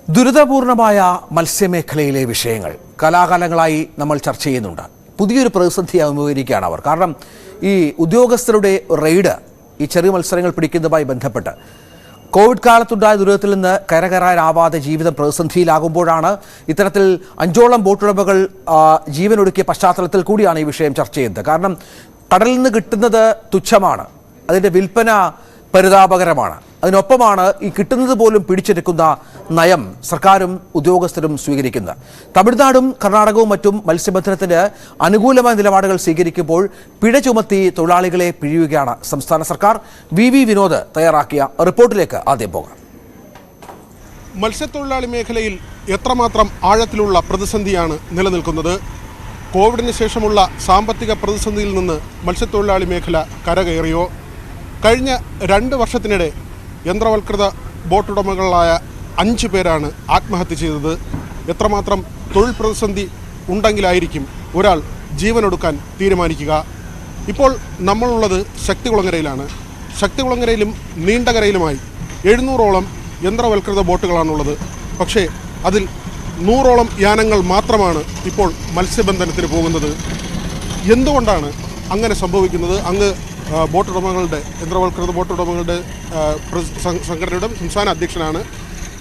ദുരിതപൂർണമായ മത്സ്യമേഖലയിലെ വിഷയങ്ങൾ കലാകാലങ്ങളായി നമ്മൾ ചർച്ച ചെയ്യുന്നുണ്ട്. പുതിയൊരു പ്രതിസന്ധി അഭിമുഖീകരിക്കുകയാണ് അവർ. കാരണം ഈ ഉദ്യോഗസ്ഥരുടെ റെയ്ഡ് ഈ ചെറിയ മത്സരങ്ങൾ പിടിക്കുന്നതുമായി ബന്ധപ്പെട്ട് കോവിഡ് കാലത്തുണ്ടായ ദുരിതത്തിൽ നിന്ന് കരകയറാനാവാതെ ജീവിതം പ്രതിസന്ധിയിലാകുമ്പോഴാണ് ഇത്തരത്തിൽ 5ഓളം ബോട്ടുടമകൾ ജീവനൊടുക്കിയ പശ്ചാത്തലത്തിൽ കൂടിയാണ് ഈ വിഷയം ചർച്ച ചെയ്യുന്നത്. കാരണം കടലിൽ നിന്ന് കിട്ടുന്നത് തുച്ഛമാണ്, അതിൻ്റെ വിൽപ്പന പരിതാപകരമാണ്. അതിനൊപ്പമാണ് ഈ കിട്ടുന്നത് പോലും പിടിച്ചെടുക്കുന്ന നയം സർക്കാരും ഉദ്യോഗസ്ഥരും സ്വീകരിക്കുന്നത്. തമിഴ്നാടും കർണാടകവും മറ്റും മത്സ്യബന്ധനത്തിന് അനുകൂലമായ നിലപാടുകൾ സ്വീകരിക്കുമ്പോൾ പിഴ ചുമത്തി തൊഴിലാളികളെ പിഴിയുകയാണ് സംസ്ഥാന സർക്കാർ. വി വിനോദ് തയ്യാറാക്കിയ റിപ്പോർട്ടിലേക്ക് ആദ്യം പോകാം. മത്സ്യത്തൊഴിലാളി മേഖലയിൽ എത്രമാത്രം ആഴത്തിലുള്ള പ്രതിസന്ധിയാണ് നിലനിൽക്കുന്നത്? കോവിഡിന് ശേഷമുള്ള സാമ്പത്തിക പ്രതിസന്ധിയിൽ നിന്ന് മത്സ്യത്തൊഴിലാളി മേഖല കരകയറിയോ? കഴിഞ്ഞ 2 വർഷത്തിനിടെ യന്ത്രവൽകൃത ബോട്ടുടമകളായ 5 പേരാണ് ആത്മഹത്യ ചെയ്തത്. എത്രമാത്രം തൊഴിൽ പ്രതിസന്ധി ഉണ്ടെങ്കിലായിരിക്കും ഒരാൾ ജീവനൊടുക്കാൻ തീരുമാനിക്കുക? ഇപ്പോൾ നമ്മളുള്ളത് ശക്തികുളങ്ങരയിലാണ്. ശക്തികുളങ്ങരയിലും നീണ്ടകരയിലുമായി 700ഓളം യന്ത്രവൽകൃത ബോട്ടുകളാണുള്ളത്. പക്ഷേ അതിൽ 100ഓളം യാനങ്ങൾ മാത്രമാണ് ഇപ്പോൾ മത്സ്യബന്ധനത്തിന് പോകുന്നത്. എന്തുകൊണ്ടാണ് അങ്ങനെ സംഭവിക്കുന്നത്? അങ്ങ് ബോട്ടുടമകളുടെ യന്ത്രവൽകൃത ബോട്ടുടമകളുടെ സംഘടനയുടെ സംസ്ഥാന അധ്യക്ഷനാണ്.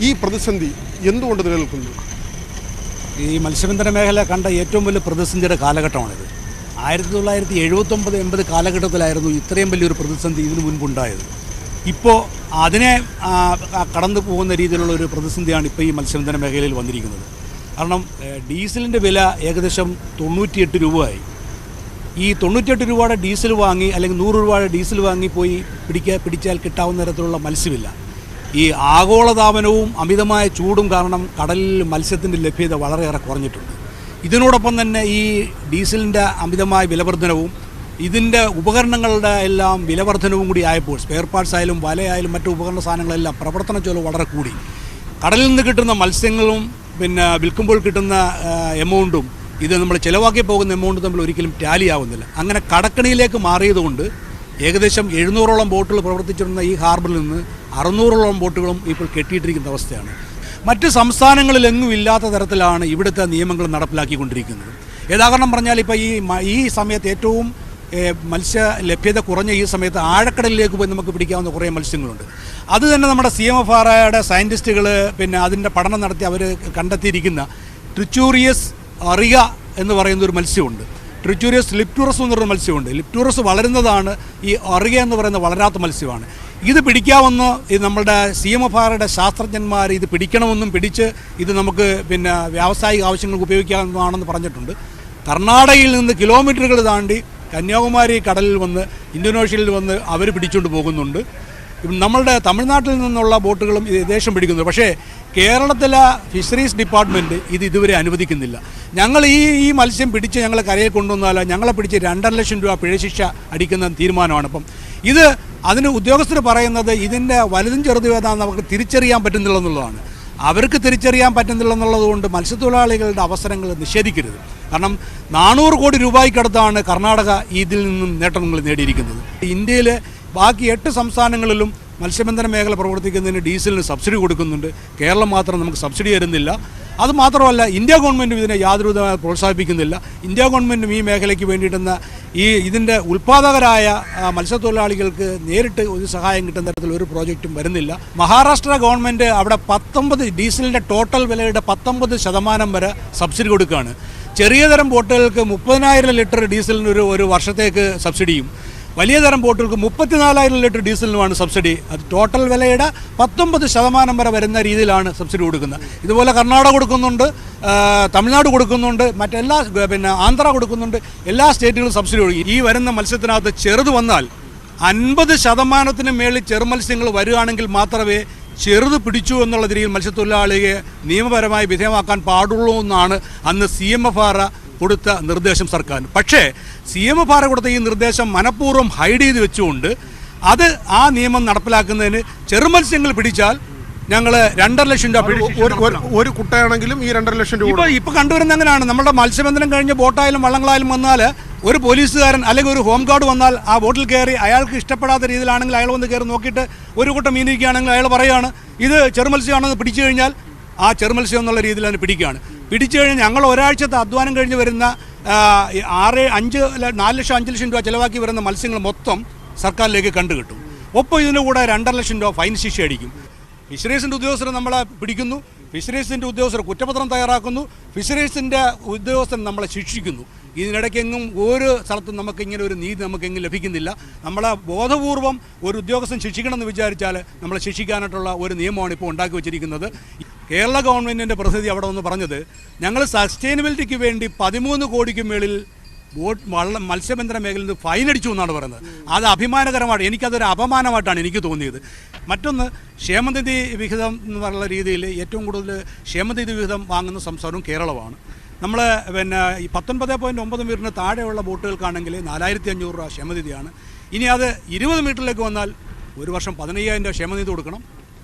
ഈ പ്രതിസന്ധി എന്തുകൊണ്ട് നിലനിൽക്കുന്നു? ഈ മത്സ്യബന്ധന മേഖല കണ്ട ഏറ്റവും വലിയ പ്രതിസന്ധിയുടെ കാലഘട്ടമാണിത്. 1979-80 കാലഘട്ടത്തിലായിരുന്നു ഇത്രയും വലിയൊരു പ്രതിസന്ധി ഇതിനു മുൻപുണ്ടായത്. ഇപ്പോൾ അതിനെ കടന്നു പോകുന്ന രീതിയിലുള്ള ഒരു പ്രതിസന്ധിയാണ് ഇപ്പോൾ ഈ മത്സ്യബന്ധന മേഖലയിൽ വന്നിരിക്കുന്നത്. കാരണം ഡീസലിൻ്റെ വില ഏകദേശം 98 രൂപയായി. ഈ 98 രൂപയുടെ ഡീസൽ വാങ്ങി അല്ലെങ്കിൽ 100 രൂപയുടെ ഡീസൽ വാങ്ങി പോയി പിടിച്ചാൽ കിട്ടാവുന്ന തരത്തിലുള്ള മത്സ്യമില്ല. ഈ ആഗോളതാപനവും അമിതമായ ചൂടും കാരണം കടലിൽ മത്സ്യത്തിൻ്റെ ലഭ്യത വളരെയേറെ കുറഞ്ഞിട്ടുണ്ട്. ഇതിനോടൊപ്പം തന്നെ ഈ ഡീസലിൻ്റെ അമിതമായ വിലവർധനവും ഇതിൻ്റെ ഉപകരണങ്ങളുടെ എല്ലാം വിലവർധനവും കൂടി ആയപ്പോൾ സ്പെയർ പാർട്സ് ആയാലും വലയായാലും മറ്റു ഉപകരണ സാധനങ്ങളെല്ലാം പ്രവർത്തന ചെലവ് വളരെ കൂടി. കടലിൽ നിന്ന് കിട്ടുന്ന മത്സ്യങ്ങളും പിന്നെ വിൽക്കുമ്പോൾ കിട്ടുന്ന എമൗണ്ടും ഇത് നമ്മൾ ചിലവാക്കി പോകുന്ന എമൗണ്ട് തമ്മിൽ ഒരിക്കലും ടാലി ആവുന്നില്ല. അങ്ങനെ കടക്കണിയിലേക്ക് മാറിയതുകൊണ്ട് ഏകദേശം 700ഓളം ബോട്ടുകൾ പ്രവർത്തിച്ചിരുന്ന ഈ ഹാർബറിൽ നിന്ന് 600ഓളം ബോട്ടുകളും ഇപ്പോൾ കെട്ടിയിട്ടിരിക്കുന്ന അവസ്ഥയാണ്. മറ്റ് സംസ്ഥാനങ്ങളിലെങ്ങും ഇല്ലാത്ത തരത്തിലാണ് ഇവിടുത്തെ നിയമങ്ങൾ നടപ്പിലാക്കിക്കൊണ്ടിരിക്കുന്നത്. യഥാകരണം പറഞ്ഞാൽ ഇപ്പോൾ ഈ സമയത്ത് ഏറ്റവും മത്സ്യ ലഭ്യത കുറഞ്ഞ ഈ സമയത്ത് ആഴക്കടലിലേക്ക് പോയി നമുക്ക് പിടിക്കാവുന്ന കുറേ മത്സ്യങ്ങളുണ്ട്. അത് തന്നെ നമ്മുടെ CMFRയുടെ സയൻറ്റിസ്റ്റുകൾ പിന്നെ അതിൻ്റെ പഠനം നടത്തി അവർ കണ്ടെത്തിയിരിക്കുന്ന ട്രിച്ചൂറിയസ് അറിയ എന്ന് പറയുന്ന ഒരു മത്സ്യമുണ്ട്. ട്രിച്ചൂറിയസ് ലിപ്റ്റൂറസ് എന്ന് പറയുന്ന മത്സ്യമുണ്ട്. ലിപ്റ്റൂറസ് വളരുന്നതാണ്, ഈ അറിയ എന്ന് പറയുന്ന വളരാത്ത മത്സ്യമാണ്. ഇത് പിടിക്കാമെന്ന് ഇത് നമ്മളുടെ CMFRയുടെ ശാസ്ത്രജ്ഞന്മാർ ഇത് പിടിക്കണമെന്നും പിടിച്ച് ഇത് നമുക്ക് പിന്നെ വ്യാവസായിക ആവശ്യങ്ങൾക്ക് ഉപയോഗിക്കാവുന്നതാണെന്ന് പറഞ്ഞിട്ടുണ്ട്. കർണാടകയിൽ നിന്ന് കിലോമീറ്ററുകൾ താണ്ടി കന്യാകുമാരി കടലിൽ വന്ന് ഇന്തോനേഷ്യയിൽ വന്ന് അവർ പിടിച്ചുകൊണ്ട് പോകുന്നുണ്ട്. നമ്മളുടെ തമിഴ്നാട്ടിൽ നിന്നുള്ള ബോട്ടുകളും ഇത് ദേശം പിടിക്കുന്നു. പക്ഷേ കേരളത്തിലെ ഫിഷറീസ് ഡിപ്പാർട്ട്മെൻറ്റ് ഇത് ഇതുവരെ അനുവദിക്കുന്നില്ല. ഞങ്ങൾ ഈ മത്സ്യം പിടിച്ച് ഞങ്ങൾ കരയിൽ കൊണ്ടുവന്നാൽ ഞങ്ങളെ പിടിച്ച് 2.5 ലക്ഷം രൂപ പിഴശിക്ഷ അടിക്കുന്ന തീരുമാനമാണ്. അപ്പം ഇത് അതിന് ഉദ്യോഗസ്ഥർ പറയുന്നത് ഇതിൻ്റെ വലുതും ചെറുതും ഏതാണെന്ന് അവർക്ക് തിരിച്ചറിയാൻ പറ്റുന്നില്ല എന്നുള്ളതാണ്. അവർക്ക് തിരിച്ചറിയാൻ പറ്റുന്നില്ല എന്നുള്ളത് കൊണ്ട് മത്സ്യത്തൊഴിലാളികളുടെ അവസരങ്ങൾ നിഷേധിക്കരുത്. കാരണം 400 കോടി രൂപയ്ക്കടുത്താണ് കർണാടക ഇതിൽ നിന്നും നേട്ടങ്ങൾ നേടിയിരിക്കുന്നത്. ഇന്ത്യയിലെ ബാക്കി 8 സംസ്ഥാനങ്ങളിലും മത്സ്യബന്ധന മേഖല പ്രവർത്തിക്കുന്നതിന് ഡീസലിന് സബ്സിഡി കൊടുക്കുന്നുണ്ട്. കേരളം മാത്രം നമുക്ക് സബ്സിഡി തരുന്നില്ല. അതുമാത്രമല്ല, ഇന്ത്യ ഗവൺമെൻറ്റും ഇതിനെ യാതൊരു വിധമായി പ്രോത്സാഹിപ്പിക്കുന്നില്ല. ഇന്ത്യ ഗവൺമെൻറ്റും ഈ മേഖലയ്ക്ക് വേണ്ടിയിട്ടുന്ന ഇതിൻ്റെ ഉൽപ്പാദകരായ മത്സ്യത്തൊഴിലാളികൾക്ക് നേരിട്ട് ഒരു സഹായം കിട്ടുന്ന തരത്തിൽ ഒരു പ്രോജക്റ്റും വരുന്നില്ല. മഹാരാഷ്ട്ര ഗവൺമെൻറ് അവിടെ 19 ഡീസലിൻ്റെ ടോട്ടൽ വിലയുടെ 19% വരെ സബ്സിഡി കൊടുക്കുകയാണ്. ചെറിയ തരം ബോട്ടുകൾക്ക് 30,000 ലിറ്റർ ഡീസലിന് ഒരു വർഷത്തേക്ക് സബ്സിഡിയും വലിയ തരം ബോട്ടുകൾക്ക് 34,000 ലിറ്റർ ഡീസലിനുമാണ് സബ്സിഡി. അത് ടോട്ടൽ വിലയുടെ 19% വരെ വരുന്ന രീതിയിലാണ് സബ്സിഡി കൊടുക്കുന്നത്. ഇതുപോലെ കർണാടക കൊടുക്കുന്നുണ്ട്, തമിഴ്നാട് കൊടുക്കുന്നുണ്ട്, മറ്റെല്ലാ പിന്നെ ആന്ധ്ര കൊടുക്കുന്നുണ്ട്. എല്ലാ സ്റ്റേറ്റുകളും സബ്സിഡി കൊടുക്കും. ഈ വരുന്ന മത്സ്യത്തിനകത്ത് ചെറുത് വന്നാൽ 50% മേളിൽ ചെറുമത്സ്യങ്ങൾ വരികയാണെങ്കിൽ മാത്രമേ ചെറുത് പിടിച്ചു എന്നുള്ള രീതിയിൽ മത്സ്യത്തൊഴിലാളിയെ നിയമപരമായി വിധേയമാക്കാൻ പാടുള്ളൂ എന്നാണ് അന്ന് CMFR കൊടുത്ത നിർദ്ദേശം സർക്കാർ. പക്ഷേ CMFR കൊടുത്ത ഈ നിർദ്ദേശം മനഃപൂർവ്വം ഹൈഡ് ചെയ്ത് വെച്ചുകൊണ്ട് അത് ആ നിയമം നടപ്പിലാക്കുന്നതിന് ചെറുമത്സ്യങ്ങൾ പിടിച്ചാൽ ഞങ്ങൾ 2.5 ലക്ഷം രൂപ ഒരു കുട്ടയാണെങ്കിലും ഈ 2.5 ലക്ഷം രൂപ ഇപ്പോൾ കണ്ടുവരുന്നത് എങ്ങനെയാണ്? നമ്മുടെ മത്സ്യബന്ധനം കഴിഞ്ഞ് ബോട്ടായാലും വള്ളങ്ങളായാലും വന്നാൽ ഒരു പോലീസുകാരൻ അല്ലെങ്കിൽ ഒരു ഹോം ഗാർഡ് വന്നാൽ ആ ബോട്ടിൽ കയറി അയാൾക്ക് ഇഷ്ടപ്പെടാത്ത രീതിയിലാണെങ്കിൽ അയാൾ വന്ന് കയറി നോക്കിയിട്ട് ഒരു കൂട്ടം മീൻ ഇരിക്കുകയാണെങ്കിൽ അയാൾ പറയുകയാണ് ഇത് ചെറുമത്സ്യമാണെന്ന് പിടിച്ചു കഴിഞ്ഞാൽ ആ ചെറുമത്സ്യം എന്നുള്ള രീതിയിൽ തന്നെ പിടിക്കുകയാണ്. പിടിച്ചു കഴിഞ്ഞാൽ ഞങ്ങൾ ഒരാഴ്ചത്തെ അധ്വാനം കഴിഞ്ഞ് വരുന്ന 4 ലക്ഷം 5 ലക്ഷം രൂപ ചിലവാക്കി വരുന്ന മത്സ്യങ്ങൾ മൊത്തം സർക്കാരിലേക്ക് കണ്ടുകിട്ടും. ഒപ്പം ഇതിൻ്റെ കൂടെ 2.5 ലക്ഷം രൂപ ഫൈൻ ശിക്ഷ അടിക്കും. ഫിഷറീസിൻ്റെ ഉദ്യോഗസ്ഥർ നമ്മളെ പിടിക്കുന്നു, ഫിഷറീസിൻ്റെ ഉദ്യോഗസ്ഥർ കുറ്റപത്രം തയ്യാറാക്കുന്നു, ഫിഷറീസിൻ്റെ ഉദ്യോഗസ്ഥർ നമ്മളെ ശിക്ഷിക്കുന്നു. ഇതിനിടയ്ക്കെങ്ങും ഒരു സ്ഥലത്തും നമുക്ക് ഇങ്ങനെ ഒരു നീതി നമുക്കെങ്ങും ലഭിക്കുന്നില്ല. നമ്മളെ ബോധപൂർവം ഒരു ഉദ്യോഗസ്ഥൻ ശിക്ഷിക്കണമെന്ന് വിചാരിച്ചാൽ നമ്മളെ ശിക്ഷിക്കാനായിട്ടുള്ള ഒരു നിയമമാണ് ഇപ്പോൾ ഉണ്ടാക്കി വച്ചിരിക്കുന്നത്. കേരള ഗവൺമെൻറ്റിൻ്റെ പ്രതിനിധി അവിടെ ഒന്ന് പറഞ്ഞത്, ഞങ്ങൾ സസ്റ്റൈനബിലിറ്റിക്ക് വേണ്ടി 13 കോടിക്ക് മേളിൽ മത്സ്യബന്ധന മേഖലയിൽ നിന്ന് ഫൈൻ അടിച്ചു എന്നാണ് പറയുന്നത്. അത് അഭിമാനകരമായിട്ട്, എനിക്കതൊരു അപമാനമായിട്ടാണ് എനിക്ക് തോന്നിയത്. മറ്റൊന്ന്, ക്ഷേമനിധി വിഹിതം എന്ന് പറയുന്ന രീതിയിൽ ഏറ്റവും കൂടുതൽ ക്ഷേമനിധി വിഹിതം വാങ്ങുന്ന സംസ്ഥാനവും കേരളമാണ്. നമ്മൾ ഈ 19.9 മീറ്ററിന് താഴെയുള്ള ബോട്ടുകൾക്കാണെങ്കിൽ 4500 രൂപ ക്ഷേമനിധിയാണ്. ഇനി അത് 20 മീറ്ററിലേക്ക് വന്നാൽ ഒരു വർഷം 15,000 രൂപ ക്ഷേമനിധി കൊടുക്കണം,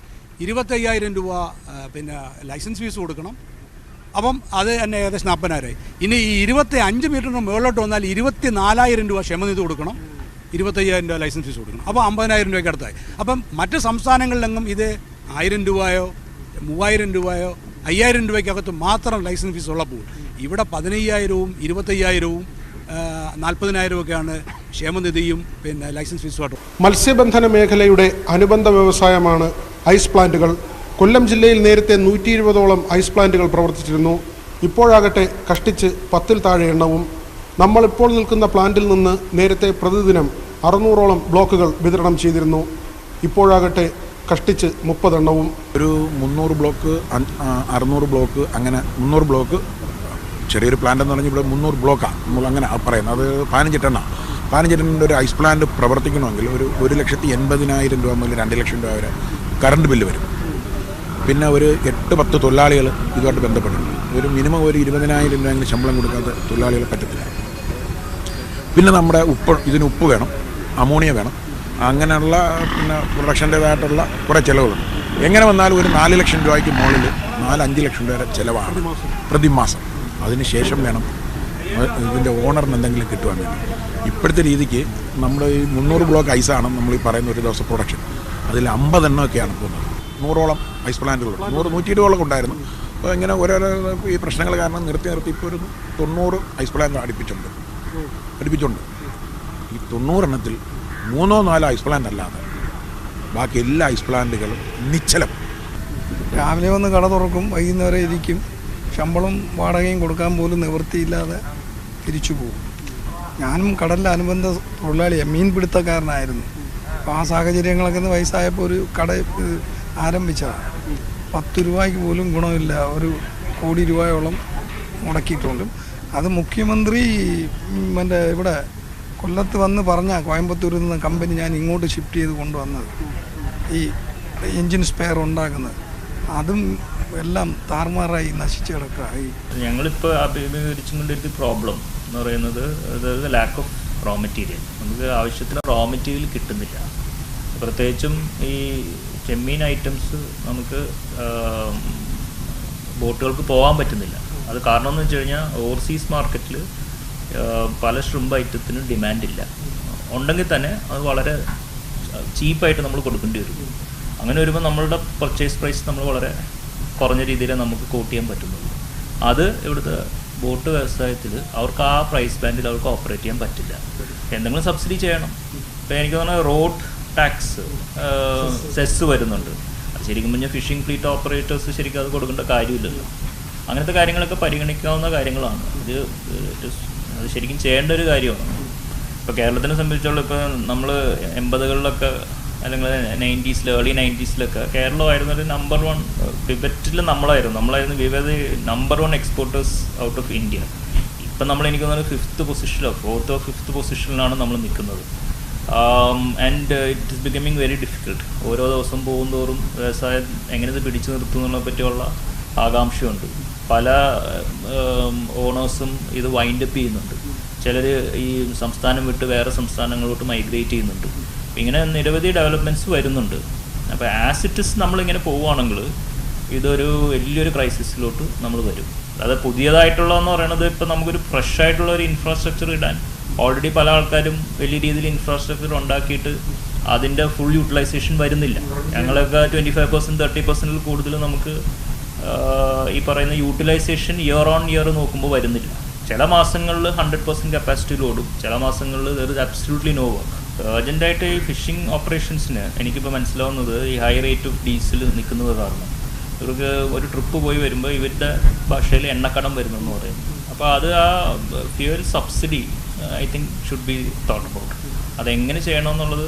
25,000 രൂപ ലൈസൻസ് ഫീസ് കൊടുക്കണം. അപ്പം അത് തന്നെ ഏകദേശം 40,000. ഇനി ഈ 25 മീറ്ററിന് മുകളിലോട്ട് വന്നാൽ 24,000 രൂപ ക്ഷേമനിധി കൊടുക്കണം, 25,000 രൂപ ലൈസൻസ് ഫീസ് കൊടുക്കണം. അപ്പോൾ 50,000 രൂപയ്ക്ക് അടുത്തായി. അപ്പം മറ്റ് സംസ്ഥാനങ്ങളിലെങ്ങും ഇത് 1000 രൂപയോ 3000 രൂപയോ 5000 രൂപയ്ക്കകത്ത് മാത്രം ലൈസൻസ് ഫീസ് ഉള്ളപ്പോൾ ഇവിടെ 15,000-ഉം 25,000-ഉം 40,000 ഒക്കെയാണ് ക്ഷേമനിധിയും ലൈസൻസ് ഫീസുമായിട്ട്. മത്സ്യബന്ധന മേഖലയുടെ അനുബന്ധ വ്യവസായമാണ് ഐസ് പ്ലാന്റുകൾ. കൊല്ലം ജില്ലയിൽ നേരത്തെ 120ഓളം ഐസ് പ്ലാന്റുകൾ പ്രവർത്തിച്ചിരുന്നു. ഇപ്പോഴാകട്ടെ കഷ്ടിച്ച് 10-ൽ താഴെ എണ്ണവും. നമ്മളിപ്പോൾ നിൽക്കുന്ന പ്ലാന്റിൽ നിന്ന് നേരത്തെ പ്രതിദിനം 600ഓളം ബ്ലോക്കുകൾ വിതരണം ചെയ്തിരുന്നു. ഇപ്പോഴാകട്ടെ കഷ്ടിച്ച് 30 എണ്ണവും. ഒരു 300 ബ്ലോക്ക് 600 ബ്ലോക്ക്, അങ്ങനെ 300 ബ്ലോക്ക്. ചെറിയൊരു പ്ലാന്റ് എന്ന് പറഞ്ഞാൽ ഇവിടെ 300 ബ്ലോക്കാണ് നമ്മൾ അങ്ങനെ പറയുന്നത്. അത് 15 ടണ്ണാണ്. 15 ടണ്ണിൻ്റെ ഒരു ഐസ് പ്ലാന്റ് പ്രവർത്തിക്കണമെങ്കിൽ ഒരു 1,80,000 രൂപ മുതൽ 2 ലക്ഷം രൂപ വരെ കറണ്ട് ബില്ല് വരും. പിന്നെ ഒരു 8-10 തൊഴിലാളികൾ ഇതുമായിട്ട് ബന്ധപ്പെട്ടിട്ടുണ്ട്. ഒരു മിനിമം ഒരു 20,000 രൂപയെങ്കിലും ശമ്പളം കൊടുക്കാത്ത തൊഴിലാളികളെ പറ്റത്തില്ല. പിന്നെ നമ്മുടെ ഇതിന് ഉപ്പ് വേണം, അമോണിയ വേണം, അങ്ങനെയുള്ള പ്രൊഡക്ഷൻ്റേതായിട്ടുള്ള കുറേ ചിലവുകളുണ്ട്. എങ്ങനെ വന്നാലും ഒരു 4 ലക്ഷം രൂപയ്ക്ക് മുകളിൽ 4-5 ലക്ഷം രൂപ വരെ ചിലവാണ് പ്രതിമാസം. അതിന് ശേഷം വേണം ഇതിൻ്റെ ഓണറിന് എന്തെങ്കിലും കിട്ടുവാൻ വേണ്ടി. ഇപ്പോഴത്തെ രീതിക്ക് നമ്മൾ ഈ 300 ബ്ലോക്ക് ഐസാണ് നമ്മൾ ഈ പറയുന്ന ഒരു ദിവസം പ്രൊഡക്ഷൻ. അതിൽ 50 എണ്ണമൊക്കെയാണ് പോകുന്നത്. 100ഓളം ഐസ് പ്ലാന്റുകളുണ്ട്. 100-120ഓളം ഉണ്ടായിരുന്നു. അപ്പോൾ ഇങ്ങനെ ഓരോരോ ഈ പ്രശ്നങ്ങൾ കാരണം നിർത്തി ഇപ്പോൾ ഒരു 90 ഐസ് പ്ലാന്റ് അടുപ്പിച്ചുണ്ട്. ഈ 90 എണ്ണത്തിൽ 3-4 ഐസ് പ്ലാന്റ് അല്ലാതെ ബാക്കി എല്ലാ ഐസ് പ്ലാന്റുകളും നിശ്ചലം. രാവിലെ വന്ന് കട തുറക്കും, വൈകുന്നേരം ഇരിക്കും, ശമ്പളം വാടകയും കൊടുക്കാൻ പോലും നിവൃത്തിയില്ലാതെ തിരിച്ചു പോകും. ഞാനും കടലിലെ അനുബന്ധ തൊഴിലാളിയാണ്, മീൻപിടുത്തക്കാരനായിരുന്നു. അപ്പോൾ ആ സാഹചര്യങ്ങളൊക്കെ വയസ്സായപ്പോൾ ഒരു കട ആരംഭിച്ചതാണ്. 10 രൂപയ്ക്ക് പോലും ഗുണമില്ല. 1 കോടി രൂപയോളം മുടക്കിയിട്ടുണ്ട്. അത് മുഖ്യമന്ത്രി ഇവിടെ കൊല്ലത്ത് വന്ന് പറഞ്ഞ കോയമ്പത്തൂരിൽ നിന്ന് കമ്പനി ഞാൻ ഇങ്ങോട്ട് ഷിഫ്റ്റ് ചെയ്ത് കൊണ്ടുവന്നത്, ഈ എൻജിൻ സ്പെയർ ഉണ്ടാക്കുന്നത്, അതും എല്ലാം താറുമാറായി നശിച്ചു കിടക്കുകയായി. ഞങ്ങളിപ്പോൾ അഭിമുഖീകരിച്ചുകൊണ്ടിരിക്കുന്ന പ്രോബ്ലം എന്ന് പറയുന്നത് അതായത് ലാക്ക് ഓഫ് റോ മെറ്റീരിയൽ. നമുക്ക് ആവശ്യത്തിന് റോ മെറ്റീരിയൽ കിട്ടുന്നില്ല. പ്രത്യേകിച്ചും ഈ ചെമ്മീൻ ഐറ്റംസ് നമുക്ക് ബോട്ടുകൾക്ക് പോകാൻ പറ്റുന്നില്ല. അത് കാരണം എന്ന് വെച്ച് കഴിഞ്ഞാൽ ഓവർസീസ് മാർക്കറ്റിൽ പല ഷ്രിമ്പ് ഐറ്റത്തിനും ഡിമാൻഡില്ല. ഉണ്ടെങ്കിൽ തന്നെ അത് വളരെ ചീപ്പായിട്ട് നമ്മൾ കൊടുക്കേണ്ടി വരും. അങ്ങനെ വരുമ്പോൾ നമ്മളുടെ പർച്ചേസ് പ്രൈസ് നമ്മൾ വളരെ കുറഞ്ഞ രീതിയിൽ നമുക്ക് കോട്ട് ചെയ്യാൻ പറ്റുന്നുള്ളൂ. അത് ഇവിടുത്തെ ബോട്ട് വ്യവസായത്തിൽ അവർക്ക് ആ പ്രൈസ് ബാൻഡിൽ അവർക്ക് ഓപ്പറേറ്റ് ചെയ്യാൻ പറ്റില്ല. എന്തെങ്കിലും സബ്സിഡി ചെയ്യണം. ഇപ്പോൾ എനിക്ക് തോന്നുന്നത് റോഡ് ടാക്സ്, സെസ് വരുന്നുണ്ട്. അത് ശരിക്കും പറഞ്ഞാൽ ഫിഷിംഗ് ഫ്ലീറ്റ് ഓപ്പറേറ്റേഴ്സ് ശരിക്കും അത് കൊടുക്കേണ്ട കാര്യമില്ലല്ലോ. അങ്ങനത്തെ കാര്യങ്ങളൊക്കെ പരിഗണിക്കാവുന്ന കാര്യങ്ങളാണ്. അത് ശരിക്കും ചെയ്യേണ്ട ഒരു കാര്യമാണ്. ഇപ്പോൾ കേരളത്തിനെ സംബന്ധിച്ചുള്ള ഇപ്പോൾ നമ്മൾ 80കളിലൊക്കെ അല്ലെങ്കിൽ 90s ഏർലി 90s കേരളമായിരുന്നു ഒരു നമ്പർ 1 പിവറ്റിൽ നമ്മളായിരുന്നു വിവിധ number 1 exporters out of India. ഇപ്പം നമ്മൾ എനിക്ക് തോന്നുന്നത് 5th പൊസിഷനിലോ 4th or 5th പൊസിഷനിലാണ് നമ്മൾ നിൽക്കുന്നത്. And it is becoming very difficult. ഓരോ ദിവസം പോകുന്തോറും വ്യവസായം എങ്ങനെ ഇത് പിടിച്ചു നിർത്തുന്നതിനെ പറ്റിയുള്ള ആകാംക്ഷയുണ്ട്. പല ഓണേഴ്സും ഇത് വൈൻഡപ്പ് ചെയ്യുന്നുണ്ട്. ചിലർ ഈ സംസ്ഥാനം വിട്ട് വേറെ സംസ്ഥാനങ്ങളിലോട്ട് മൈഗ്രേറ്റ് ചെയ്യുന്നുണ്ട്. ഇങ്ങനെ നിരവധി ഡെവലപ്മെൻറ്റ്സ് വരുന്നുണ്ട്. അപ്പോൾ ആസ് ഇറ്റ് ഇസ് നമ്മളിങ്ങനെ പോവുകയാണെങ്കിൽ ഇതൊരു വലിയൊരു ക്രൈസിസിലോട്ട് നമ്മൾ വരും. അത് പുതിയതായിട്ടുള്ളതെന്ന് പറയുന്നത് ഇപ്പോൾ നമുക്കൊരു ഫ്രഷ് ആയിട്ടുള്ള ഒരു ഇൻഫ്രാസ്ട്രക്ചർ ഇടാൻ ഓൾറെഡി പല ആൾക്കാരും വലിയ രീതിയിൽ ഇൻഫ്രാസ്ട്രക്ചർ ഉണ്ടാക്കിയിട്ട് അതിൻ്റെ ഫുൾ യൂട്ടിലൈസേഷൻ വരുന്നില്ല. ഞങ്ങളൊക്കെ 25% 30% കൂടുതൽ നമുക്ക് ഈ പറയുന്ന യൂട്ടിലൈസേഷൻ ഇയർ ഓൺ ഇയർ നോക്കുമ്പോൾ വരുന്നില്ല. ചില മാസങ്ങളിൽ 100% കപ്പാസിറ്റിയിൽ ഓടും, ചില മാസങ്ങളിൽ there is absolutely no work. അർജൻറ്റായിട്ട് ഈ ഫിഷിംഗ് ഓപ്പറേഷൻസിന് എനിക്കിപ്പോൾ മനസ്സിലാവുന്നത് ഈ ഹൈ റേറ്റ് ഓഫ് ഡീസൽ നിൽക്കുന്നത് കാരണം ഇവർക്ക് ഒരു ട്രിപ്പ് പോയി വരുമ്പോൾ ഇവരുടെ ഭാഷയിൽ എണ്ണക്കടം വരുന്നെന്ന് പറയും. അപ്പോൾ അത് ആ fuel subsidy I think should be thought about. അതെങ്ങനെ ചെയ്യണമെന്നുള്ളത്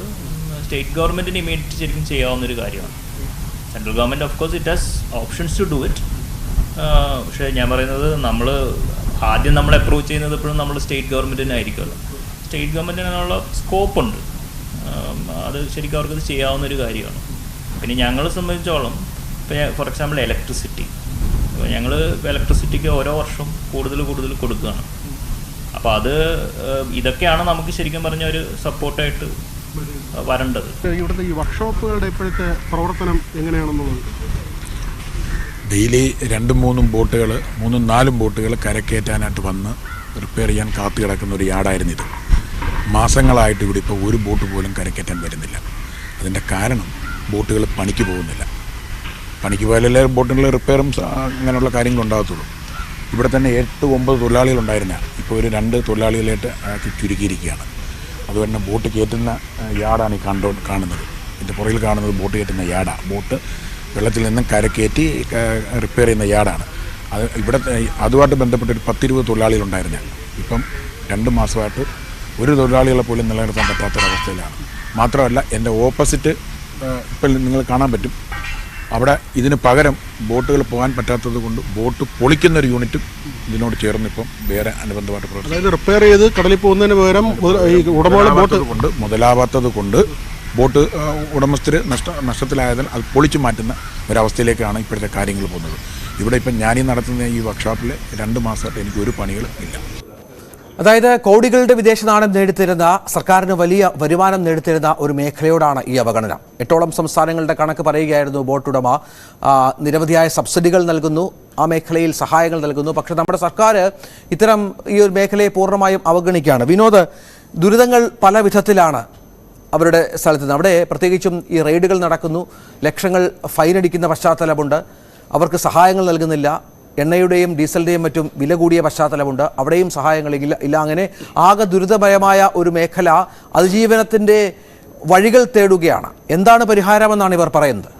സ്റ്റേറ്റ് ഗവൺമെൻറ്റിന് ഇമീഡിയറ്റ് ശരിക്കും ചെയ്യാവുന്നൊരു കാര്യമാണ്. Central government of course it has options to do it. പക്ഷേ ഞാൻ പറയുന്നത് ആദ്യം നമ്മൾ അപ്രോച്ച് ചെയ്യുന്നത് എപ്പോഴും നമ്മൾ സ്റ്റേറ്റ് ഗവൺമെൻറ്റിനായിരിക്കുമല്ലോ. സ്റ്റേറ്റ് ഗവൺമെൻറ്റിനുള്ള സ്കോപ്പുണ്ട്, അത് ശരിക്കും അവർക്കത് ചെയ്യാവുന്നൊരു കാര്യമാണ്. പിന്നെ ഞങ്ങളെ സംബന്ധിച്ചോളം ഇപ്പോൾ ഫോർ എക്സാമ്പിൾ ഇലക്ട്രിസിറ്റി, അപ്പോൾ ഞങ്ങൾ ഇലക്ട്രിസിറ്റിക്ക് ഓരോ വർഷം കൂടുതൽ കൊടുക്കുകയാണ്. അപ്പോൾ അത് ഇതൊക്കെയാണ് നമുക്ക് ശരിക്കും പറഞ്ഞ ഒരു സപ്പോർട്ടായിട്ട് വരേണ്ടത്. ഇവിടുത്തെ ഈ വർക്ക്ഷോപ്പുകളുടെ ഇപ്പോഴത്തെ പ്രവർത്തനം എങ്ങനെയാണെന്നുള്ളത്? ഡെയിലി 2-3 ബോട്ടുകൾ 3-4 ബോട്ടുകൾ കരക്കയറ്റാനായിട്ട് വന്ന് റിപ്പയർ ചെയ്യാൻ കാത്തു കിടക്കുന്ന ഒരു യാർഡായിരുന്നു ഇത്. മാസങ്ങളായിട്ട് ഇവിടെ ഇപ്പോൾ ഒരു ബോട്ട് പോലും കരക്കയറ്റാൻ വരുന്നില്ല. അതിൻ്റെ കാരണം ബോട്ടുകൾ പണിക്ക് പോകുന്നില്ല. പണിക്ക് പോയാലല്ലേ ബോട്ടുകൾ റിപ്പയറും അങ്ങനെയുള്ള കാര്യങ്ങളുണ്ടാകത്തുള്ളൂ. ഇവിടെ തന്നെ 8-9 തൊഴിലാളികളുണ്ടായിരുന്ന ഇപ്പോൾ ഒരു 2 തൊഴിലാളികളായിട്ട് ചുരുക്കിയിരിക്കുകയാണ്. അതുകൊണ്ട് ബോട്ട് കയറ്റുന്ന യാർഡാണ് ഈ കാണുന്നത്. ഇതിൻ്റെ പുറകിൽ കാണുന്നത് ബോട്ട് കയറ്റുന്ന യാർഡാണ്. ബോട്ട് വെള്ളത്തിൽ നിന്നും കരക്കയറ്റി റിപ്പയർ ചെയ്യുന്ന യാർഡാണ് അത്. ഇവിടെ അതുമായിട്ട് ബന്ധപ്പെട്ട് ഒരു 10-20 തൊഴിലാളികളുണ്ടായിരുന്ന ഇപ്പം 2 മാസമായിട്ട് ഒരു തൊഴിലാളികളെ പോലും നിലനിർത്താൻ പറ്റാത്തൊരവസ്ഥയിലാണ്. മാത്രമല്ല എൻ്റെ ഓപ്പോസിറ്റ് ഇപ്പം നിങ്ങൾ കാണാൻ പറ്റും, അവിടെ ഇതിന് പകരം ബോട്ടുകൾ പോകാൻ പറ്റാത്തത് കൊണ്ട് ബോട്ട് പൊളിക്കുന്നൊരു യൂണിറ്റും ഇതിനോട് ചേർന്ന് ഇപ്പം വേറെ അനുബന്ധമായിട്ട് പ്രവർത്തിക്കും. അതായത് റിപ്പയർ ചെയ്ത് കടലിൽ പോകുന്നതിന് പകരം മുതലാവാത്തത് കൊണ്ട് ബോട്ട് ഉടമസ്ഥർ നഷ്ടത്തിലായതിൽ അത് പൊളിച്ചു മാറ്റുന്ന ഒരവസ്ഥയിലേക്കാണ് ഇപ്പോഴത്തെ കാര്യങ്ങൾ പോകുന്നത്. ഇവിടെ ഇപ്പം ഞാനീ നടത്തുന്ന ഈ വർക്ക്ഷോപ്പിൽ 2 മാസമായിട്ട് എനിക്ക് ഒരു പണികൾ ഇല്ല. അതായത് കോടികളുടെ വിദേശ നാണയം നേടിത്തരുന്ന, സർക്കാരിന് വലിയ വരുമാനം നേടിത്തരുന്ന ഒരു മേഖലയോടാണ് ഈ അവഗണന. 8ഓളം സംസ്ഥാനങ്ങളുടെ കണക്ക് പറയുകയായിരുന്നു ബോട്ടുടമ. നിരവധിയായ സബ്സിഡികൾ നൽകുന്നു, ആ മേഖലയിൽ സഹായങ്ങൾ നൽകുന്നു. പക്ഷേ നമ്മുടെ സർക്കാർ ഇത്തരം ഈ ഒരു മേഖലയെ പൂർണ്ണമായും അവഗണിക്കുകയാണ്. വിനോദ്, ദുരിതങ്ങൾ പല വിധത്തിലാണ് അവരുടെ സ്ഥലത്ത് നിന്ന്. അവിടെ പ്രത്യേകിച്ചും ഈ റെയ്ഡുകൾ നടക്കുന്നു, ലക്ഷങ്ങൾ ഫൈനടിക്കുന്ന പശ്ചാത്തലമുണ്ട്, അവർക്ക് സഹായങ്ങൾ നൽകുന്നില്ല, എണ്ണയുടെയും ഡീസലിൻ്റെയും മറ്റും വില കൂടിയ പശ്ചാത്തലമുണ്ട്, അവിടെയും സഹായങ്ങളില്ല. അങ്ങനെ ആകെ ദുരിതമയമായ ഒരു മേഖല അതിജീവനത്തിൻ്റെ വഴികൾ തേടുകയാണ്. എന്താണ് പരിഹാരമെന്നാണ് ഇവർ പറയുന്നത്?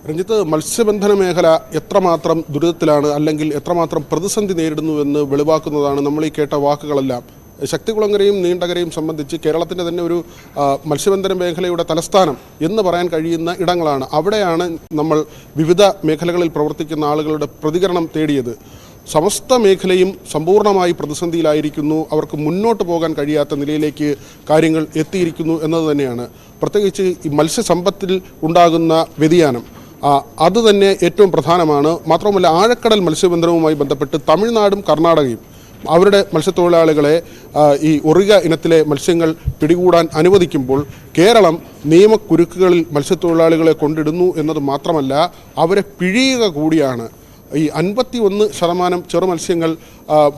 രഞ്ജിത്ത്, മത്സ്യബന്ധന മേഖല എത്രമാത്രം ദുരിതത്തിലാണ് അല്ലെങ്കിൽ എത്രമാത്രം പ്രതിസന്ധി നേരിടുന്നുവെന്ന് വെളിവാക്കുന്നതാണ് നമ്മൾ ഈ കേട്ട വാക്കുകളെല്ലാം. ശക്തികുളങ്ങരയും നീണ്ടകരയും സംബന്ധിച്ച് കേരളത്തിൻ്റെ തന്നെ ഒരു മത്സ്യബന്ധന മേഖലയുടെ തലസ്ഥാനം എന്ന് പറയാൻ കഴിയുന്ന ഇടങ്ങളാണ്. അവിടെയാണ് നമ്മൾ വിവിധ മേഖലകളിൽ പ്രവർത്തിക്കുന്ന ആളുകളുടെ പ്രതികരണം തേടിയത്. സമസ്ത മേഖലയും സമ്പൂർണ്ണമായി പ്രതിസന്ധിയിലായിരിക്കുന്നു, അവർക്ക് മുന്നോട്ട് പോകാൻ കഴിയാത്ത നിലയിലേക്ക് കാര്യങ്ങൾ എത്തിയിരിക്കുന്നു എന്നത് തന്നെയാണ്. പ്രത്യേകിച്ച് ഈ മത്സ്യസമ്പത്തിൽ ഉണ്ടാകുന്ന വ്യതിയാനം അതുതന്നെ ഏറ്റവും പ്രധാനമാണ്. മാത്രമല്ല, ആഴക്കടൽ മത്സ്യബന്ധനവുമായി ബന്ധപ്പെട്ട് തമിഴ്നാടും കർണാടകയും അവരുടെ മത്സ്യത്തൊഴിലാളികളെ ഈ ഒറിഗ ഇനത്തിലെ മത്സ്യങ്ങൾ പിടികൂടാൻ അനുവദിക്കുമ്പോൾ കേരളം നിയമക്കുരുക്കുകളിൽ മത്സ്യത്തൊഴിലാളികളെ കൊണ്ടിടുന്നു എന്നത് മാത്രമല്ല, അവരെ പിഴിയുക കൂടിയാണ്. ഈ 51% ചെറുമത്സ്യങ്ങൾ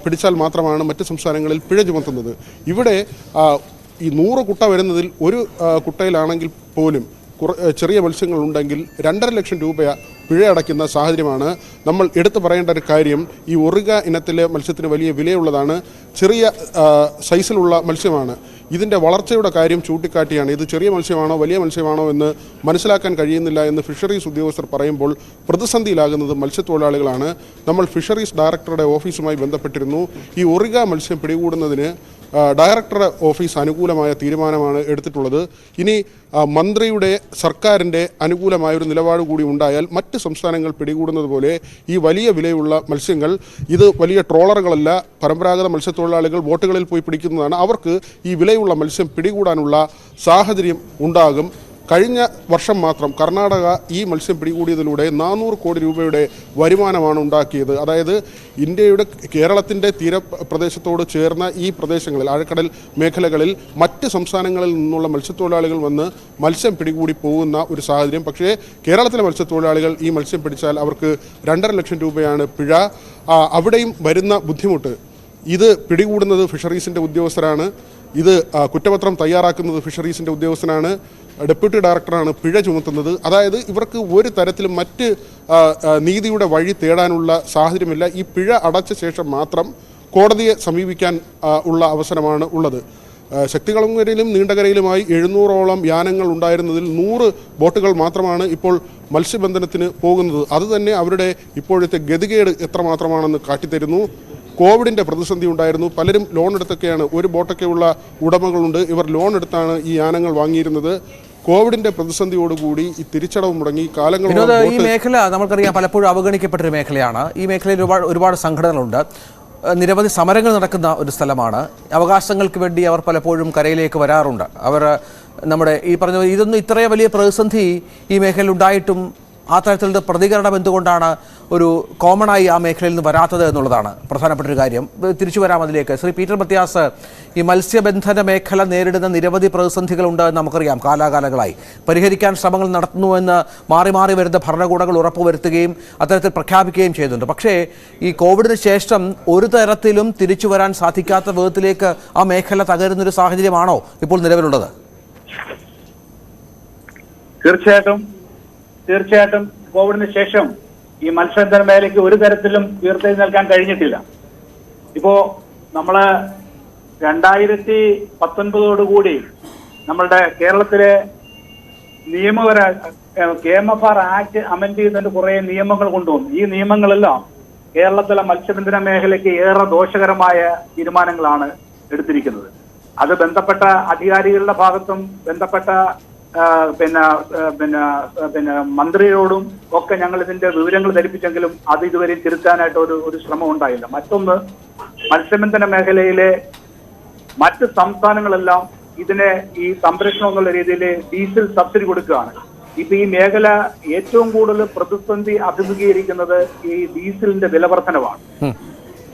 പിടിച്ചാൽ മാത്രമാണ് മറ്റ് സംസ്ഥാനങ്ങളിൽ പിഴ ചുമത്തുന്നത്. ഇവിടെ ഈ 100 കുട്ട വരുന്നതിൽ ഒരു കുട്ടയിലാണെങ്കിൽ പോലും ചെറിയ മത്സ്യങ്ങളുണ്ടെങ്കിൽ 2.5 ലക്ഷം രൂപ പിഴ അടയ്ക്കുന്ന സാഹചര്യമാണ്. നമ്മൾ എടുത്തു പറയേണ്ട ഒരു കാര്യം, ഈ ഒറിഗ ഇനത്തിലെ മത്സ്യത്തിന് വലിയ വിലയുള്ളതാണ്, ചെറിയ സൈസിലുള്ള മത്സ്യമാണ്. ഇതിൻ്റെ വളർച്ചയുടെ കാര്യം ചൂണ്ടിക്കാട്ടിയാണ് ഇത് ചെറിയ മത്സ്യമാണോ വലിയ മത്സ്യമാണോ എന്ന് മനസ്സിലാക്കാൻ കഴിയുന്നില്ല എന്ന് ഫിഷറീസ് ഉദ്യോഗസ്ഥർ പറയുമ്പോൾ പ്രതിസന്ധിയിലാകുന്നത് മത്സ്യത്തൊഴിലാളികളാണ്. നമ്മൾ ഫിഷറീസ് ഡയറക്ടറുടെ ഓഫീസുമായി ബന്ധപ്പെട്ടിരുന്നു. ഈ ഒറിഗ മത്സ്യം പിടികൂടുന്നതിന് ഡയറക്ടറുടെ ഓഫീസ് അനുകൂലമായ തീരുമാനമാണ് എടുത്തിട്ടുള്ളത്. ഇനി മന്ത്രിയുടെ സർക്കാരിൻ്റെ അനുകൂലമായൊരു നിലപാട് കൂടി ഉണ്ടായാൽ മറ്റ് സംസ്ഥാനങ്ങൾ പിടികൂടുന്നത് പോലെ ഈ വലിയ വിലയുള്ള മത്സ്യങ്ങൾ, ഇത് വലിയ ട്രോളറുകളല്ല, പരമ്പരാഗത മത്സ്യത്തൊഴിലാളികൾ ബോട്ടുകളിൽ പോയി പിടിക്കുന്നതാണ്, അവർക്ക് ഈ വിലയുള്ള മത്സ്യം പിടികൂടാനുള്ള സാഹചര്യം ഉണ്ടാകും. കഴിഞ്ഞ വർഷം മാത്രം കർണാടക ഈ മത്സ്യം പിടികൂടിയതിലൂടെ 400 കോടി രൂപയുടെ വരുമാനമാണ് ഉണ്ടാക്കിയത്. അതായത് ഇന്ത്യയുടെ കേരളത്തിൻ്റെ തീരപ്രദേശത്തോട് ചേർന്ന ഈ പ്രദേശങ്ങളിൽ, ആഴക്കടൽ മേഖലകളിൽ മറ്റ് സംസ്ഥാനങ്ങളിൽ നിന്നുള്ള മത്സ്യത്തൊഴിലാളികൾ വന്ന് മത്സ്യം പിടികൂടി പോകുന്ന ഒരു സാഹചര്യം. പക്ഷേ കേരളത്തിലെ മത്സ്യത്തൊഴിലാളികൾ ഈ മത്സ്യം പിടിച്ചാൽ അവർക്ക് 2.5 ലക്ഷം രൂപയാണ് പിഴ. അവിടെയും വരുന്ന ബുദ്ധിമുട്ട്, ഇത് പിടികൂടുന്നത് ഫിഷറീസിൻ്റെ ഉദ്യോഗസ്ഥരാണ്. ഇത് കുറ്റപത്രം തയ്യാറാക്കുന്നത് ഫിഷറീസിൻ്റെ ഉദ്യോഗസ്ഥനാണ്, ഡെപ്യൂട്ടി ഡയറക്ടറാണ് പിഴ ചുമത്തുന്നത്. അതായത് ഇവർക്ക് ഒരു തരത്തിലും മറ്റ് നീതിയുടെ വഴി തേടാനുള്ള സാഹചര്യമില്ല. ഈ പിഴ അടച്ച ശേഷം മാത്രം കോടതിയെ സമീപിക്കാൻ ഉള്ള അവസരമാണ് ഉള്ളത്. ശക്തികുളങ്ങരയിലും നീണ്ടകരയിലുമായി 700ഓളം യാനങ്ങൾ ഉണ്ടായിരുന്നതിൽ 100 ബോട്ടുകൾ മാത്രമാണ് ഇപ്പോൾ മത്സ്യബന്ധനത്തിന് പോകുന്നത്. അതുതന്നെ അവരുടെ ഇപ്പോഴത്തെ ഗതികേട് എത്രമാത്രമാണെന്ന് കാട്ടിത്തരുന്നു. കോവിഡിൻ്റെ പ്രതിസന്ധി ഉണ്ടായിരുന്നു. പലരും ലോൺ എടുത്തൊക്കെയാണ്, ഒരു ബോട്ടൊക്കെയുള്ള ഉടമകളുണ്ട്, ഇവർ ലോൺ എടുത്താണ് ഈ യാനങ്ങൾ വാങ്ങിയിരുന്നത്. കോവിഡിന്റെ പ്രതിസന്ധിയോടുകൂടി ഈ തിരിച്ചടവ് മുടങ്ങി കാലങ്ങളോളം ഈ മേഖല നമുക്കറിയാം പലപ്പോഴും അവഗണിക്കപ്പെട്ടൊരു മേഖലയാണ്. ഈ മേഖലയിൽ ഒരുപാട് സംഘടനകളുണ്ട്, നിരവധി സമരങ്ങൾ നടക്കുന്ന ഒരു സ്ഥലമാണ്. അവകാശങ്ങൾക്ക് വേണ്ടി അവർ പലപ്പോഴും കരയിലേക്ക് വരാറുണ്ട്. അവർ നമ്മുടെ ഈ പറഞ്ഞ ഇതൊന്നും ഇത്രയും വലിയ പ്രതിസന്ധി ഈ മേഖലയിൽ ഉണ്ടായിട്ടും ആ തരത്തിലുള്ള പ്രതികരണം എന്തുകൊണ്ടാണ് ഒരു കോമണായി ആ മേഖലയിൽ നിന്ന് വരാത്തത് എന്നുള്ളതാണ് പ്രധാനപ്പെട്ട ഒരു കാര്യം. തിരിച്ചു വരാം അതിലേക്ക്. ശ്രീ പീറ്റർ മത്യാസ്, ഈ മത്സ്യബന്ധന മേഖല നേരിടുന്ന നിരവധി പ്രതിസന്ധികളുണ്ട് എന്ന് നമുക്കറിയാം. കാലാകാലങ്ങളായി പരിഹരിക്കാൻ ശ്രമങ്ങൾ നടത്തുന്നുവെന്ന് മാറി മാറി വരുന്ന ഭരണകൂടങ്ങൾ ഉറപ്പുവരുത്തുകയും അത്തരത്തിൽ പ്രഖ്യാപിക്കുകയും ചെയ്യുന്നുണ്ട്. പക്ഷേ ഈ കോവിഡിന് ശേഷം ഒരു തരത്തിലും തിരിച്ചു വരാൻ സാധിക്കാത്ത വിധത്തിലേക്ക് ആ മേഖല തകരുന്നൊരു സാഹചര്യമാണോ ഇപ്പോൾ നിലവിലുള്ളത്? തീർച്ചയായിട്ടും കോവിഡിന് ശേഷം ഈ മത്സ്യബന്ധന മേഖലയ്ക്ക് ഒരു തരത്തിലും ഉയർത്തെഴുന്നേൽക്കാൻ കഴിഞ്ഞിട്ടില്ല. ഇപ്പോ നമ്മള് 2019 നമ്മളുടെ കേരളത്തിലെ KMFR ആക്ട് അമെൻഡ് ചെയ്തതിന്റെ കുറെ നിയമങ്ങൾ കൊണ്ടുവന്നു. ഈ നിയമങ്ങളെല്ലാം കേരളത്തിലെ മത്സ്യബന്ധന മേഖലയ്ക്ക് ഏറെ ദോഷകരമായ തീരുമാനങ്ങളാണ് എടുത്തിരിക്കുന്നത്. അത് ബന്ധപ്പെട്ട അധികാരികളുടെ ഭാഗത്തും ബന്ധപ്പെട്ട മന്ത്രിയോടും ഒക്കെ ഞങ്ങൾ ഇതിന്റെ വിവരങ്ങൾ ധരിപ്പിച്ചെങ്കിലും അത് ഇതുവരെ തിരുത്താനായിട്ട് ഒരു ശ്രമം ഉണ്ടായില്ല. മറ്റൊന്ന്, മത്സ്യബന്ധന മേഖലയിലെ മറ്റ് സംസ്ഥാനങ്ങളെല്ലാം ഇതിനെ ഈ സംരക്ഷണം എന്നുള്ള രീതിയിൽ ഡീസൽ സബ്സിഡി കൊടുക്കുകയാണ്. ഇപ്പൊ ഈ മേഖല ഏറ്റവും കൂടുതൽ പ്രതിസന്ധി അഭിമുഖീകരിക്കുന്നത് ഈ ഡീസലിന്റെ വില വർധനവാണ്.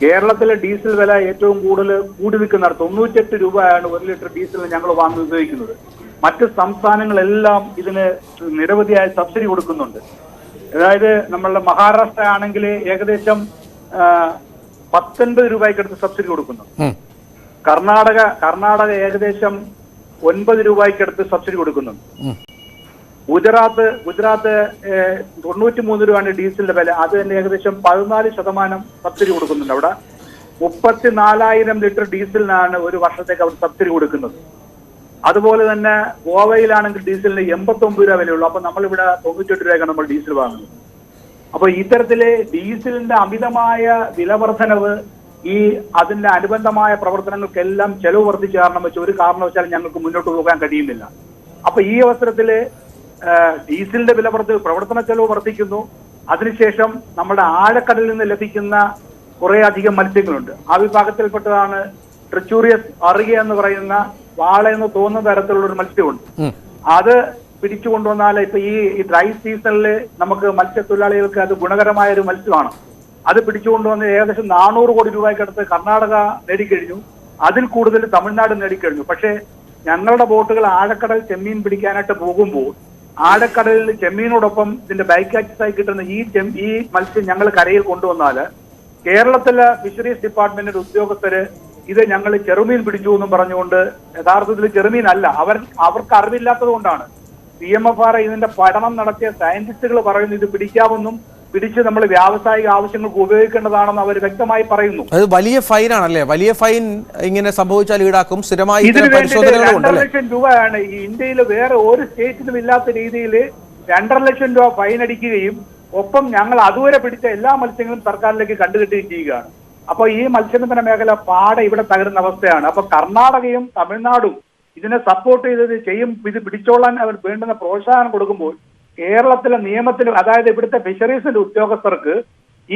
കേരളത്തിലെ ഡീസൽ വില ഏറ്റവും കൂടുതൽ കൂടി നിൽക്കുന്നിടത്ത് 98 രൂപയാണ് 1 ലിറ്റർ ഡീസൽ ഞങ്ങൾ വാങ്ങി ഉപയോഗിക്കുന്നത്. മറ്റ് സംസ്ഥാനങ്ങളെല്ലാം ഇതിന് നിരവധിയായ സബ്സിഡി കൊടുക്കുന്നുണ്ട്. അതായത് നമ്മളുടെ മഹാരാഷ്ട്ര ആണെങ്കിൽ ഏകദേശം 19 രൂപയ്ക്കടുത്ത് സബ്സിഡി കൊടുക്കുന്നു. കർണാടക ഏകദേശം 9 രൂപയ്ക്കടുത്ത് സബ്സിഡി കൊടുക്കുന്നുണ്ട്. ഗുജറാത്ത് 93 രൂപയാണ് ഡീസലിന്റെ വില. അത് തന്നെ ഏകദേശം 14% സബ്സിഡി കൊടുക്കുന്നുണ്ട്. അവിടെ 34,000 ലിറ്റർ ഡീസലിനാണ് ഒരു വർഷത്തേക്ക് അവർ സബ്സിഡി കൊടുക്കുന്നത്. അതുപോലെ തന്നെ ഗോവയിലാണെങ്കിൽ ഡീസലിന് 89 രൂപ വിലയുള്ളൂ. അപ്പൊ നമ്മളിവിടെ 98 രൂപയ്ക്കാണ് നമ്മൾ ഡീസൽ വാങ്ങുന്നത്. അപ്പൊ ഇത്തരത്തില് ഡീസലിന്റെ അമിതമായ വില വർധനവ് ഈ അതിന്റെ അനുബന്ധമായ പ്രവർത്തനങ്ങൾക്കെല്ലാം ചെലവ് വർദ്ധിച്ചു കാരണം വെച്ച് ഒരു കാരണവശാലും ഞങ്ങൾക്ക് മുന്നോട്ട് പോകാൻ കഴിയുന്നില്ല. അപ്പൊ ഈ അവസരത്തില് ഡീസലിന്റെ വില പ്രവർത്തന ചെലവ് വർദ്ധിക്കുന്നു. അതിനുശേഷം നമ്മുടെ ആഴക്കടലിൽ നിന്ന് ലഭിക്കുന്ന കുറെ അധികം മത്സ്യങ്ങളുണ്ട്. ആ വിഭാഗത്തിൽപ്പെട്ടതാണ് ട്രിച്ചൂറിയസ് അറിയ എന്ന് പറയുന്ന വാള എന്ന് തോന്നുന്ന തരത്തിലുള്ള ഒരു മത്സ്യമുണ്ട്. അത് പിടിച്ചു കൊണ്ടുവന്നാൽ ഇപ്പൊ ഈ ഡ്രൈ സീസണിൽ നമുക്ക് മത്സ്യത്തൊഴിലാളികൾക്ക് അത് ഗുണകരമായ ഒരു മത്സ്യമാണ്. അത് പിടിച്ചുകൊണ്ടുവന്ന് ഏകദേശം 400 കോടി രൂപയ്ക്കടുത്ത് കർണാടക നേടിക്കഴിഞ്ഞു. അതിൽ കൂടുതൽ തമിഴ്നാട് നേടിക്കഴിഞ്ഞു. പക്ഷേ ഞങ്ങളുടെ ബോട്ടുകൾ ആഴക്കടൽ ചെമ്മീൻ പിടിക്കാനായിട്ട് പോകുമ്പോൾ ആഴക്കടലിൽ ചെമ്മീനോടൊപ്പം ഇതിന്റെ ബൈക്കാക്സായി കിട്ടുന്ന ഈ മത്സ്യം ഞങ്ങൾ കരയിൽ കൊണ്ടുവന്നാൽ കേരളത്തിലെ ഫിഷറീസ് ഡിപ്പാർട്ട്മെന്റിന്റെ ഉദ്യോഗസ്ഥര് ഇത് ഞങ്ങൾ ചെറുമീൻ പിടിച്ചു എന്നും പറഞ്ഞുകൊണ്ട് യഥാർത്ഥത്തിൽ ചെറുമീൻ അല്ല, അവർക്ക് അറിവില്ലാത്തത് കൊണ്ടാണ്. CMFR ഇതിന്റെ പഠനം നടത്തിയ സയന്റിസ്റ്റുകൾ പറയുന്നു ഇത് പിടിക്കാമെന്നും പിടിച്ച് നമ്മൾ വ്യാവസായിക ആവശ്യങ്ങൾക്ക് ഉപയോഗിക്കേണ്ടതാണെന്ന് അവർ വ്യക്തമായി പറയുന്നു. അത് വലിയ ഫൈനാണല്ലേ? വലിയ ഫൈൻ ഇങ്ങനെ സംഭവിച്ചാൽ ഈടാക്കും. സ്ഥിരമായി ഇതിന് വേണ്ടി 2.5 ലക്ഷം രൂപയാണ് ഈ ഇന്ത്യയിൽ വേറെ ഒരു സ്റ്റേറ്റിലും ഇല്ലാത്ത രീതിയിൽ 2.5 ലക്ഷം രൂപ ഫൈൻ അടിക്കുകയും ഒപ്പം ഞങ്ങൾ അതുവരെ പിടിച്ച എല്ലാ മത്സ്യങ്ങളും സർക്കാരിലേക്ക് കണ്ടുകെട്ടുകയും ചെയ്യുകയാണ്. അപ്പൊ ഈ മത്സ്യബന്ധന മേഖല പാടെ ഇവിടെ തകരുന്ന അവസ്ഥയാണ്. അപ്പൊ കർണാടകയും തമിഴ്നാടും ഇതിനെ സപ്പോർട്ട് ചെയ്യും. ഇത് പിടിച്ചോളാൻ അവർ വേണ്ടുന്ന പ്രോത്സാഹനം കൊടുക്കുമ്പോൾ കേരളത്തിലെ നിയമത്തിലും അതായത് ഇവിടുത്തെ ഫിഷറീസിന്റെ ഉദ്യോഗസ്ഥർക്ക്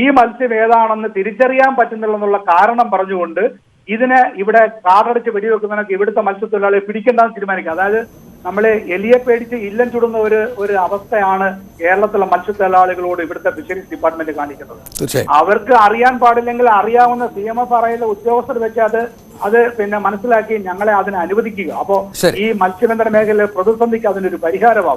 ഈ മത്സ്യം ഏതാണെന്ന് തിരിച്ചറിയാൻ പറ്റുന്നില്ലെന്നുള്ള കാരണം പറഞ്ഞുകൊണ്ട് ഇതിനെ ഇവിടെ കാടടച്ച് വെടിവെക്കുന്നതിനൊക്കെ ഇവിടുത്തെ മത്സ്യത്തൊഴിലാളിയെ പിടിക്കേണ്ടെന്ന് തീരുമാനിക്കുക. അതായത് നമ്മള് എലിയെ പേടിച്ച് ഇല്ലം ചുടുന്ന ഒരു അവസ്ഥയാണ് കേരളത്തിലെ മത്സ്യത്തൊഴിലാളികളോട് ഇവിടുത്തെ ഫിഷറീസ് ഡിപ്പാർട്ട്മെന്റ് കാണിക്കുന്നത്. അവർക്ക് അറിയാൻ പാടില്ലെങ്കിൽ അറിയാവുന്ന CMFR ഉദ്യോഗസ്ഥർ വെച്ച് അത് മനസ്സിലാക്കി ഞങ്ങളെ അതിനെ അനുവദിക്കുക. അപ്പോ ഈ മത്സ്യബന്ധന മേഖലയിലെ പ്രതിസന്ധിക്ക് അതിനൊരു പരിഹാരമാകും.